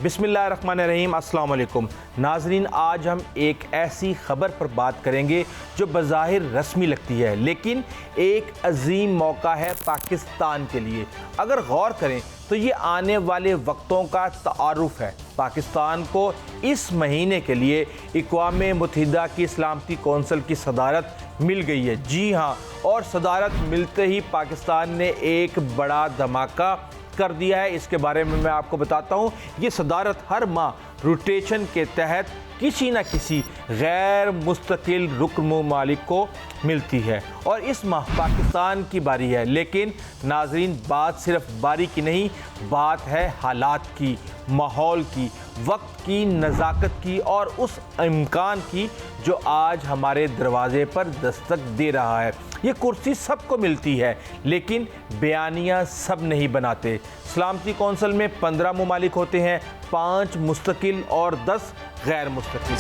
बिस्मिल्लाहिर्रहमानिर्रहीम, अस्सलाम वालेकुम नाजरीन। आज हम एक ऐसी ख़बर पर बात करेंगे जो बज़ाहिर रस्मी लगती है, लेकिन एक अजीम मौका है पाकिस्तान के लिए। अगर गौर करें तो ये आने वाले वक्तों का तारुफ है। पाकिस्तान को इस महीने के लिए अक़वाम मुत्तहिदा की सलामती कौंसिल की सदारत मिल गई है। जी हाँ, और सदारत मिलते ही पाकिस्तान ने एक बड़ा धमाका कर दिया है। इसके बारे में मैं आपको बताता हूँ। ये सदारत हर माह रोटेशन के तहत किसी न किसी गैर मुस्तकिल रुकन ममालिक को मिलती है और इस माह पाकिस्तान की बारी है। लेकिन नाजरीन, बात सिर्फ बारी की नहीं, बात है हालात की, माहौल की, वक्त की, नज़ाकत की और उस इम्कान की जो आज हमारे दरवाज़े पर दस्तक दे रहा है। ये कुर्सी सबको मिलती है, लेकिन बयानियाँ सब नहीं बनाते। सलामती कौंसिल में 15 ममालिक होते हैं, 5 मुस्तकिल और 10 गैर मुस्तकिल।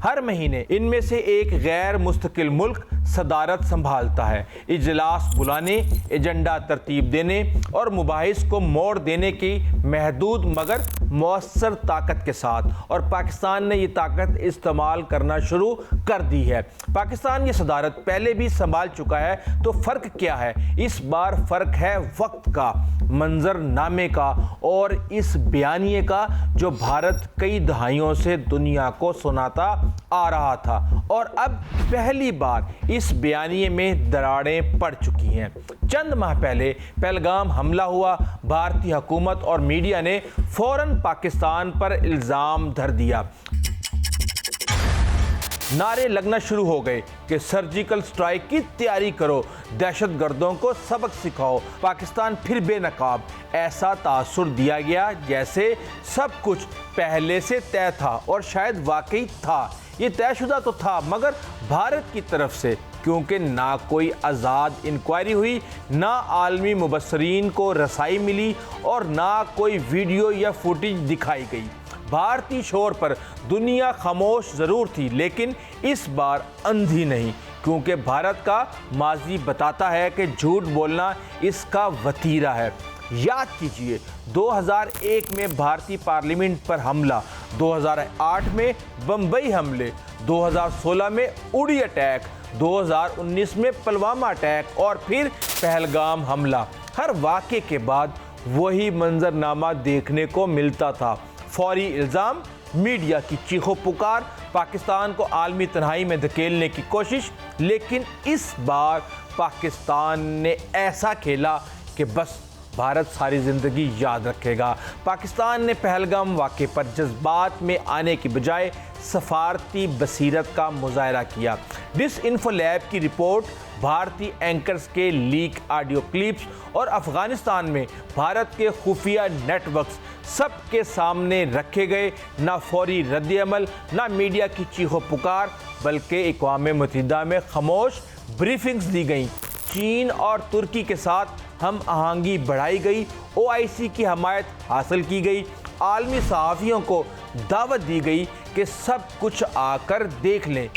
हर महीने इनमें से एक गैर मुस्तकिल मुल्क सदारत संभालता है। इजलास बुलाने, एजेंडा तरतीब देने और मुबाहिस को मोड़ देने की महदूद मगर मौसर ताकत के साथ, और पाकिस्तान ने ये ताकत इस्तेमाल करना शुरू कर दी है। पाकिस्तान ये सदारत पहले भी संभाल चुका है, तो फ़र्क क्या है? इस बार फ़र्क है वक्त का, मंजरनामे का और इस बयानिए का जो भारत कई दहाइयों से दुनिया को सुनाता आ रहा था, और अब पहली बार इस बयानिए में दरारें पड़ चुकी हैं। चंद माह पहले पहलगाम हमला हुआ, भारतीय हुकूमत और मीडिया ने फौरन पाकिस्तान पर इल्ज़ाम धर दिया। नारे लगना शुरू हो गए कि सर्जिकल स्ट्राइक की तैयारी करो, दहशतगर्दों को सबक सिखाओ, पाकिस्तान फिर बेनकाब। ऐसा तासुर दिया गया जैसे सब कुछ पहले से तय था, और शायद वाकई था। ये तयशुदा तो था, मगर भारत की तरफ से, क्योंकि ना कोई आज़ाद इंक्वायरी हुई, ना आलमी मुबस्सरीन को रसाई मिली और ना कोई वीडियो या फुटेज दिखाई गई। भारतीय शोर पर दुनिया खामोश ज़रूर थी, लेकिन इस बार अंधी नहीं, क्योंकि भारत का माजी बताता है कि झूठ बोलना इसका वतीरा है। याद कीजिए, 2001 में भारतीय पार्लियामेंट पर हमला, 2008 में बम्बई हमले, 2016 में उड़ी अटैक, 2019 में पुलवामा अटैक और फिर पहलगाम हमला। हर वाक़े के बाद वही मंजरनामा देखने को मिलता था। फौरी इल्ज़ाम, मीडिया की चीखो पुकार, पाकिस्तान को आलमी तन्हाई में धकेलने की कोशिश। लेकिन इस बार पाकिस्तान ने ऐसा खेला कि बस भारत सारी ज़िंदगी याद रखेगा। पाकिस्तान ने पहलगाम वाक़े पर जज्बात में आने की बजाय सफारती बसीरत का मुजाहरा किया। डिसइंफो लैब की रिपोर्ट, भारतीय एंकर्स के लीक ऑडियो क्लिप्स और अफ़गानिस्तान में भारत के खुफिया नेटवर्क्स सबके सामने रखे गए। ना फौरी रद्द-ए-अमल, ना मीडिया की चीखो पुकार, बल्कि अक़वाम मुत्तहिदा में खामोश ब्रीफिंग्स दी गई। चीन और तुर्की के साथ हम आहंगी बढ़ाई गई, OIC की हमायत हासिल की गई, आलमी सहाफ़ियों को दावत दी गई कि सब कुछ आकर देख लें।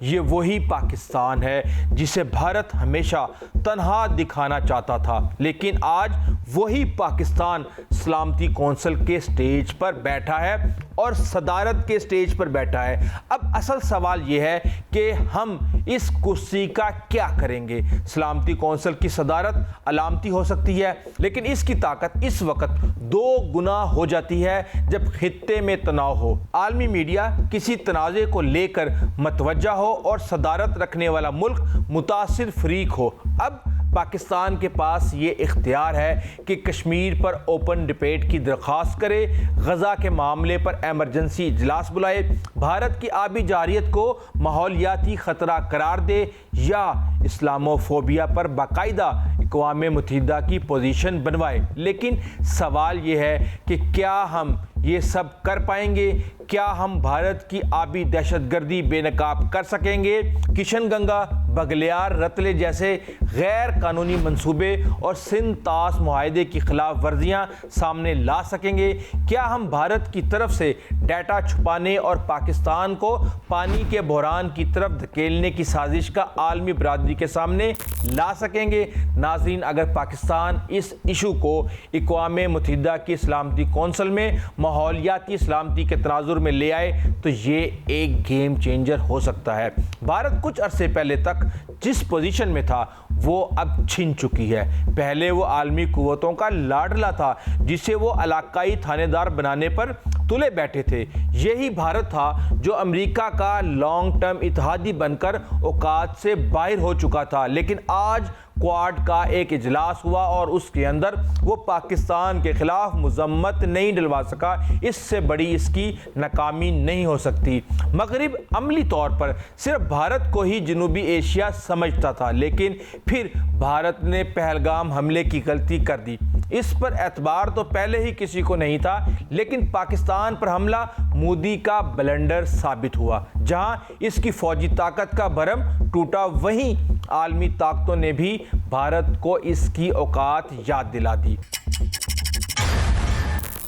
ये वही पाकिस्तान है जिसे भारत हमेशा तन्हा दिखाना चाहता था, लेकिन आज वही पाकिस्तान सलामती कौंसिल के स्टेज पर बैठा है और सदारत के स्टेज पर बैठा है। अब असल सवाल ये है कि हम इस कुर्सी का क्या करेंगे। सलामती कौंसिल की सदारत अलामती हो सकती है, लेकिन इसकी ताकत इस वक्त 2 गुना हो जाती है जब खित्ते में तनाव हो, आलमी मीडिया किसी तनाज़े को लेकर मतवज्जा हो और सदारत रखने वाला मुल्क मुतासिर फरीक हो। अब पाकिस्तान के पास ये इख्तियार है कि कश्मीर पर ओपन डिबेट की दरख्वास्त करे, गज़ा के मामले पर एमरजेंसी इजलास बुलाए, भारत की आबी जारियत को माहौलियाती ख़तरा करार दे, या इस्लामोफोबिया पर बाकायदा अक़वाम मुत्तहिदा की पोजीशन बनवाए। लेकिन सवाल ये है कि क्या हम ये सब कर पाएंगे? क्या हम भारत की आबी दहशतगर्दी बेनकाब कर सकेंगे? किशन गंगा, बगलियार रतले जैसे गैर कानूनी मंसूबे और सिंध तास मुआहदे की खिलाफ वर्जियाँ सामने ला सकेंगे? क्या हम भारत की तरफ से डाटा छुपाने और पाकिस्तान को पानी के बहरान की तरफ धकेलने की साजिश का आलमी बरादरी के सामने ला सकेंगे? नाज़रीन, अगर पाकिस्तान इस इशू को अक़वाम मुत्तहिदा की सलामती कौंसिल में माहौलियाती सलामती के तनाजुर में ले आए तो ये एक गेम चेंजर हो सकता है। भारत कुछ अरसे पहले तक जिस पोजीशन में था वो अब छिन चुकी है। पहले वो आलमी कुव्वतों का लाडला था जिसे वो इलाकाई थानेदार बनाने पर तुले बैठे थे। यही भारत था जो अमेरिका का लॉन्ग टर्म इत्तेहादी बनकर औकात से बाहर हो चुका था। लेकिन आज क्वाड का एक इजलास हुआ और उसके अंदर वो पाकिस्तान के खिलाफ मुजम्मत नहीं डलवा सका। इससे बड़ी इसकी नाकामी नहीं हो सकती। मगरिब अमली तौर पर सिर्फ भारत को ही जनूबी एशिया समझता था, लेकिन फिर भारत ने पहलगाम हमले की गलती कर दी। इस पर एतबार तो पहले ही किसी को नहीं था, लेकिन पाकिस्तान पर हमला मोदी का ब्लंडर साबित हुआ। जहां इसकी फौजी ताकत का भरम टूटा, वहीं आलमी ताकतों ने भी भारत को इसकी औकात याद दिला दी।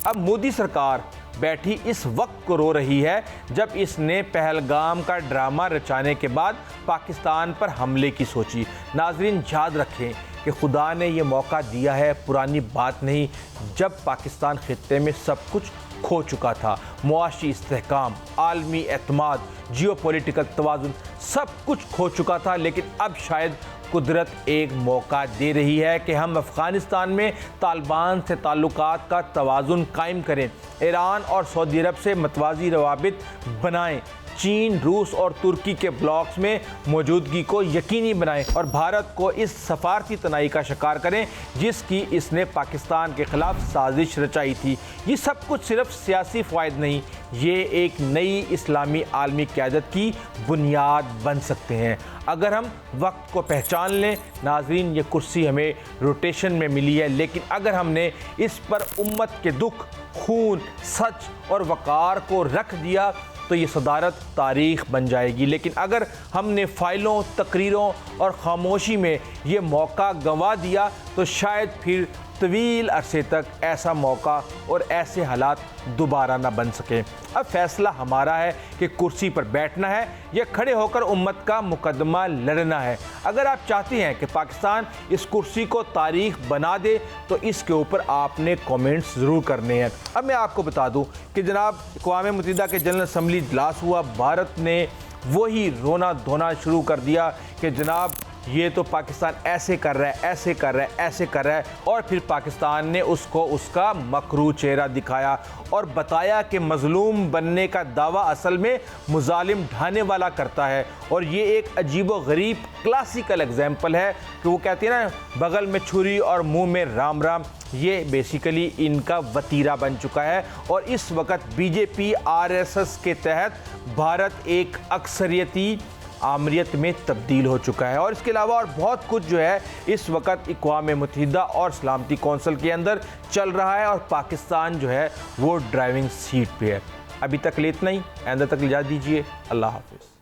अब मोदी सरकार बैठी इस वक्त को रो रही है जब इसने पहलगाम का ड्रामा रचाने के बाद पाकिस्तान पर हमले की सोची। नाजरीन, याद रखें कि खुदा ने यह मौका दिया है, पुरानी बात नहीं, जब पाकिस्तान खित्ते में सब कुछ खो चुका था। मुआशी इस्तेहकाम, आलमी एतमाद, जियोपॉलिटिकल तवाज़ुन सब कुछ खो चुका था। लेकिन अब शायद कुदरत एक मौका दे रही है कि हम अफ़गानिस्तान में तालिबान से ताल्लुकात का तवाज़ुन कायम करें, ईरान और सऊदी अरब से मतवाज़ी रवाबित बनाएं, चीन, रूस और तुर्की के ब्लॉक्स में मौजूदगी को यकीनी बनाएं और भारत को इस सफारती तनाई का शिकार करें जिसकी इसने पाकिस्तान के खिलाफ साजिश रचाई थी। ये सब कुछ सिर्फ सियासी फ़ायदे नहीं, ये एक नई इस्लामी आलमी क़यादत की बुनियाद बन सकते हैं अगर हम वक्त को पहचान लें। नाज़रीन, ये कुर्सी हमें रोटेशन में मिली है, लेकिन अगर हमने इस पर उम्मत के दुख, खून, सच और वक़ार को रख दिया तो ये सदारत तारीख़ बन जाएगी। लेकिन अगर हमने फ़ाइलों, तकरीरों और ख़ामोशी में ये मौका गंवा दिया तो शायद फिर तवील अरसे तक ऐसा मौका और ऐसे हालात दोबारा ना बन सकें। अब फैसला हमारा है कि कुर्सी पर बैठना है या खड़े होकर उम्मत का मुकदमा लड़ना है। अगर आप चाहते हैं कि पाकिस्तान इस कुर्सी को तारीख़ बना दे तो इसके ऊपर आपने कमेंट्स ज़रूर करने हैं। अब मैं आपको बता दूं कि जनाब अक़वाम मुत्तहिदा के जनरल असम्बली इजलास हुआ, भारत ने वही रोना धोना शुरू कर दिया कि जनाब ये तो पाकिस्तान ऐसे कर रहा है, ऐसे कर रहा है, ऐसे कर रहा है। और फिर पाकिस्तान ने उसको उसका मकरू चेहरा दिखाया और बताया कि मज़लूम बनने का दावा असल में मुजालिम ढाने वाला करता है। और ये एक अजीबो गरीब क्लासिकल एग्जाम्पल है कि वो कहते हैं ना, बगल में छुरी और मुंह में राम राम। ये बेसिकली इनका वतीरा बन चुका है और इस वक्त बीजेपी आरएसएस के तहत भारत एक अक्सरियती आमरीत में तब्दील हो चुका है। और इसके अलावा और बहुत कुछ जो है इस वक्त अक़वाम मुत्तहिदा और सलामती कौंसिल के अंदर चल रहा है और पाकिस्तान जो है वो ड्राइविंग सीट पे है। अभी तक इतना ही, आइंदा तक इजाज़त दीजिए। अल्लाह हाफ़िज़।